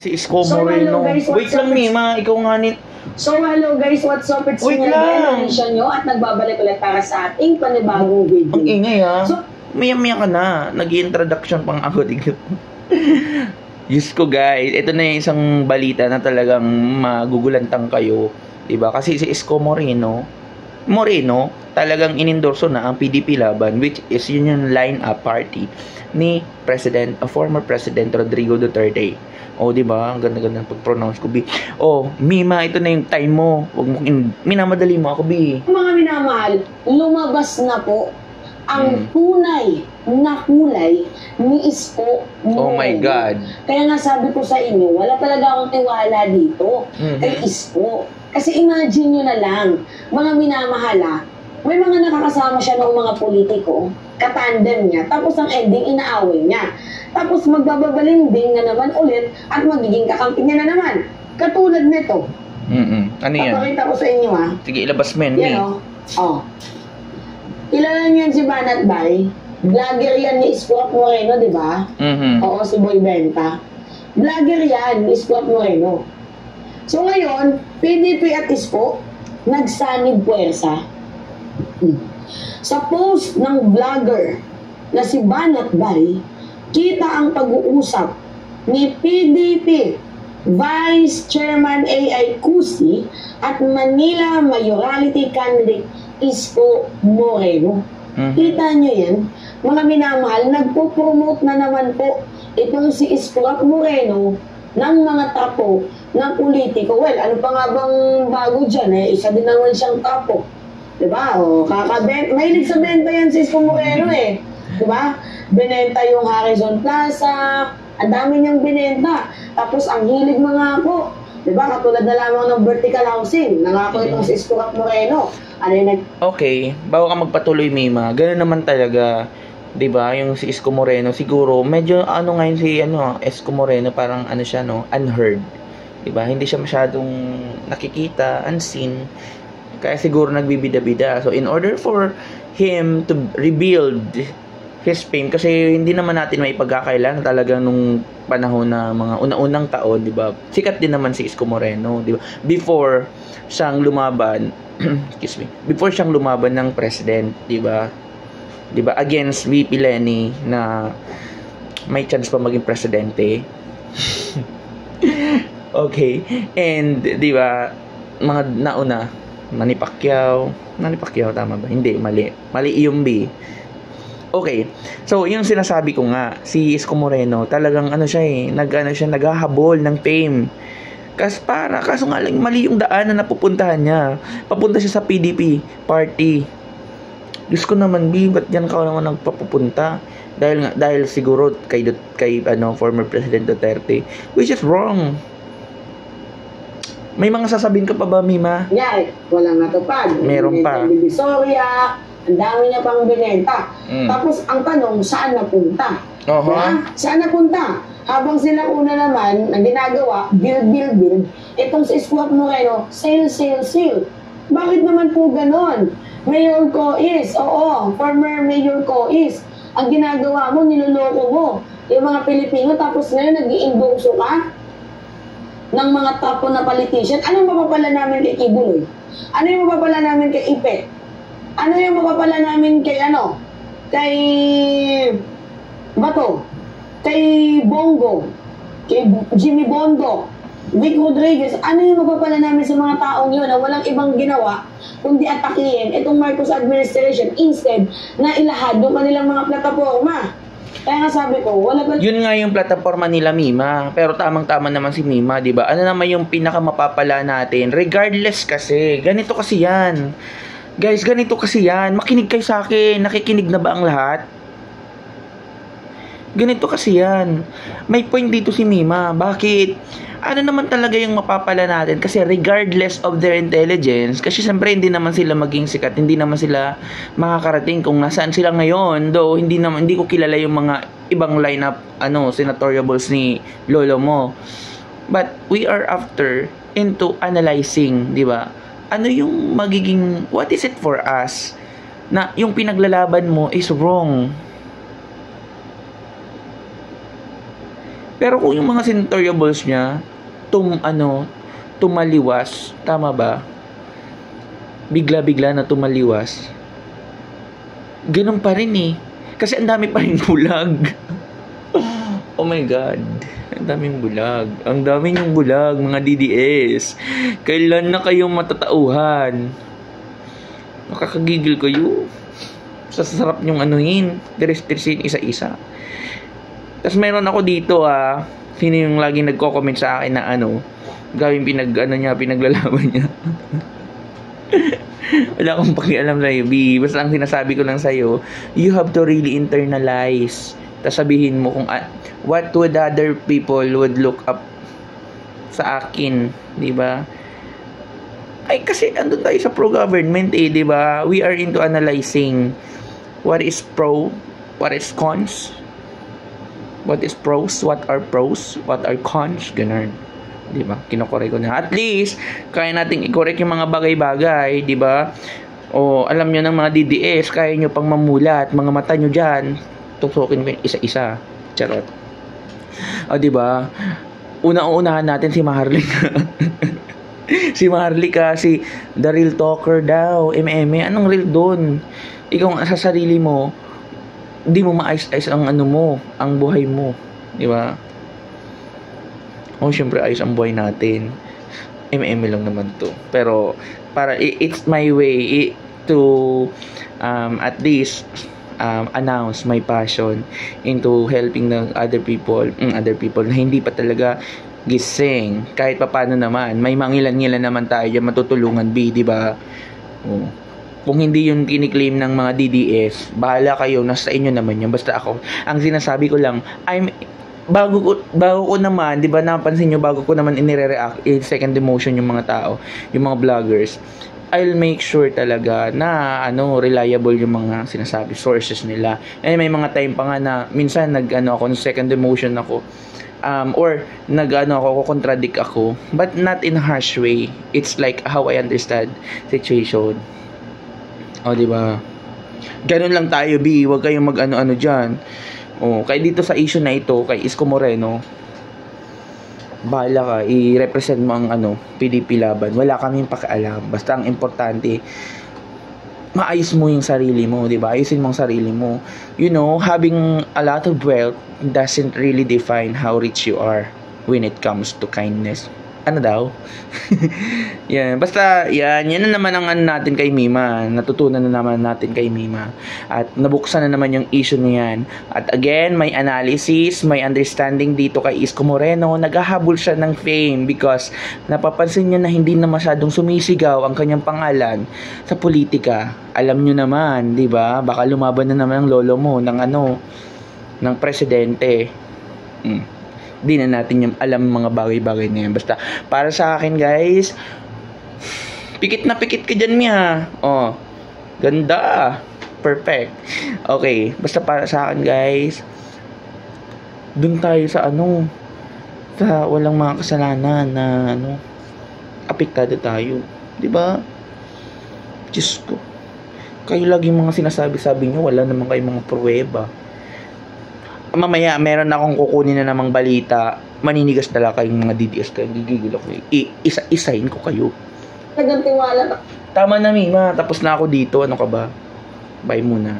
Si Isko Moreno. Wait lang, Mima. Ikaw nga So, hello guys, what's up? It's Wait me lang. again, nyo, at nagbabalik ulit para sa ating panibagong video. Ang ingay ha. So, Maya-maya ka na. Nag-i-introduction pang ako. Diyos ko guys, ito na yung isang balita na talagang magugulantang kayo. Diba? Kasi si Isko Moreno, talagang inendorso na ang PDP Laban, which is yun yung line-up party ni former President Rodrigo Duterte. O, diba? Ang ganda-ganda pag-pronounce ko, B. O, Mima, ito na yung time mo. Huwag mo, minamadali mo ako, B. Mga minamahal, lumabas na po ang tunay na kulay ni Isko Moreno. Oh my God. Kaya nga sabi ko sa inyo, wala talaga akong tiwala dito kay Isko. Kasi imagine nyo na lang, mga minamahala, may mga nakakasama siya ng mga politiko, katandem niya, tapos ang ending inaaway niya. Tapos magbababalingding na naman ulit at magiging kakampi niya na naman. Katulad nito. Ano yan? Papakita ko sa inyo ha. Sige, ilabas men. Yan o. Oh. Kilala niyo yan si Banat Bay. Vlogger yan ni Isko Moreno, di ba? Oo, si Boy Benta. Vlogger yan ni Isko Moreno. So ngayon, PDP at Isko, nagsanib puwersa. Sa post ng vlogger na si Banat Bay, kita ang pag-uusap ni PDP Vice Chairman A.I. Cusi at Manila Mayoralty Candidate Isko Moreno. Kita nyo yan? Mga minamahal, nagpo-promote na naman po itong si Isko Moreno ng mga tapo ng politiko. Well, ano pa nga bang bago dyan eh? Isa din naman siyang tapo. Diba? O, mahilig sa benta yan si Isko Moreno eh. Diba? Binenta yung Harrison Plaza, ang dami niyang binenta. Tapos ang hilig mga ako, diba? Katulad na lamang ng vertical housing, nangako itong si Isko Moreno. Ano yung Okay, bago ka magpatuloy, Mima, gano'n naman talaga, diba? Yung si Isko Moreno, siguro, medyo ngayon si Isko Moreno, parang siya, unheard. Diba? Hindi siya masyadong nakikita, unseen. Kaya siguro nagbibida-bida. So, in order for him to rebuild his fame, kasi hindi naman natin may pagkakailan talagang nung panahon na mga una-unang taon, di ba? Sikat din naman si Isko Moreno, di ba? Before siyang lumaban, before siyang lumaban ng president, di ba? Di ba? Against VP Lenny na may chance pa maging presidente. Okay. And di ba, mga nauna, Manny Pacquiao, tama ba? Hindi, mali yung B. Okay. So, yung sinasabi ko nga, si Isko Moreno, talagang naghahabol ng fame. Kaso nga lang, mali yung daan na napupuntahan niya. Papunta siya sa PDP party. Diyos ko naman, B, ba't yan ka naman nagpapupunta? Dahil siguro kay former President Duterte, which is wrong. May mga sasabihin ka pa ba, Mima? Yeah, walang natupad. Meron pa. Divisoria, ang dami niya pang binenta. Tapos, ang tanong, saan napunta? Diba? Saan napunta? Habang sila una naman, ang ginagawa, build. Itong si Isko Moreno, sale. Bakit naman po ganon? Mayor Cois, former Mayor Cois. Ang ginagawa mo, niloloko mo yung mga Pilipino, tapos ngayon nag-iimbongso ka ng mga tapo na politician. Anong mapapala namin kay Kibuloy? Ano yung mapapala namin kay Ipe? Ano yung mapapala namin kay Kay Bato? Kay Bongo? Kay Jimmy Bondo? Vic Rodriguez? Ano yung mapapala namin sa mga taong yun na walang ibang ginawa kundi atakihin itong Marcos administration instead na ilahad doon kanilang mga plataforma? Kaya nga sabi ko, yun nga yung plataforma nila, Mima. Pero tamang-tama naman si Mima, di ba? Ano naman yung pinakamapapala natin? Regardless kasi, ganito kasi yan. Guys, ganito kasi yan. Makinig kayo sa akin. Nakikinig na ba ang lahat? Ganito kasi yan. May point dito si Mima. Bakit? Ano naman talaga yung mapapala natin? Kasi regardless of their intelligence, kasi siyempre hindi naman sila maging sikat, hindi naman sila makakarating kung nasaan sila ngayon. Though hindi ko kilala yung mga ibang lineup senatoriables ni lolo mo. But we are after into analyzing, di ba? Ano yung magiging, what is it for us na yung pinaglalaban mo is wrong? Pero kung yung mga senatoriables niya, tumaliwas, tama ba? Bigla-bigla na tumaliwas. Ganun pa rin eh. Kasi ang dami pa rin bulag. Oh my God. Ang daming bulag. Ang dami yung bulag, mga DDS. Kailan na kayong matatauhan? Makakagigil kayo. Sasarap nyong anuhin. Diretso-diretso isa-isa. Tapos meron ako dito sino yung laging nagko-comment sa akin na gawing pinaglalaban niya. Wala akong pakialam sa'yo, B. Basta ang sinasabi ko lang sa'yo, you have to really internalize. Tapos sabihin mo kung what would other people would look up sa akin, di ba? Ay, kasi andun tayo sa pro-government di ba? We are into analyzing what is pro, what is cons, what is pros, what are pros, what are cons, ganun. Di ba? Kinokorek ko na. At least, kaya nating i-correct yung mga bagay-bagay, di ba? O, alam nyo ng mga DDS, kaya nyo pang mamulat, mga mata nyo dyan, tutukin ko isa-isa. Charot. O, di ba? Una-unahan natin si Maharlika. Si Maharlika, si The Real Talker daw, MM. Anong real doon? Ikaw sa sarili mo, di mo maayos-ayos ang ang buhay mo. Di ba? Syempre ayos ang buhay natin. lang naman to. Pero para it's my way to at least announce my passion into helping the other people na hindi pa talaga gising. Kahit papaano naman, may mangilan-ngilan naman tayo diyan matutulungan, di ba? Kung hindi yung kiniklaim ng mga DDS, bahala kayo, nasa inyo naman yan. Basta ako, ang sinasabi ko lang, bago ko naman, di ba napansin nyo, bago ko naman inire-react second emotion yung mga tao, yung mga vloggers, I'll make sure talaga na reliable yung mga sinasabi, sources nila. May mga time pa nga na minsan ako, second emotion ako, or contradict ako, but not in a harsh way. It's like how I understand situation. Di ba? Ganun lang tayo, B. Huwag kayong mag dyan. Kaya dito sa issue na ito, kay Isko Moreno, bahala ka, i-represent mo ang PDP laban. Wala kaming pakialam. Basta ang importante, maayos mo yung sarili mo, di ba? Ayusin mo ang sarili mo. Having a lot of wealth doesn't really define how rich you are when it comes to kindness. Ano daw? Yan. Basta, yan na naman ang natin kay Mima. Natutunan na naman natin kay Mima. At nabuksan na naman yung issue niyan. At again, may analysis, may understanding dito kay Isko Moreno. Naghahabol siya ng fame because napapansin niya na hindi na masyadong sumisigaw ang kanyang pangalan sa politika. Alam nyo naman, di ba? Baka lumaban na naman ang lolo mo ng presidente. Di na natin yung alam mga bagay-bagay na yan. Basta, para sa akin, guys, pikit na pikit ka dyan, Mia. Ganda. Perfect. Okay, basta para sa akin, guys, dun tayo sa sa walang mga kasalanan na apektado tayo. Diba? Diyos ko. Kayo lagi mga sinasabi-sabi nyo, wala naman kayo mga pruweba. Mamaya, meron akong kukunin na namang balita. Maninigas talaga kayong mga DDS kayo. Gigigil ako. Isa-isahin ko kayo. Nagantiwala na. Tama na, Mima. Tapos na ako dito. Ano ka ba? Bye muna.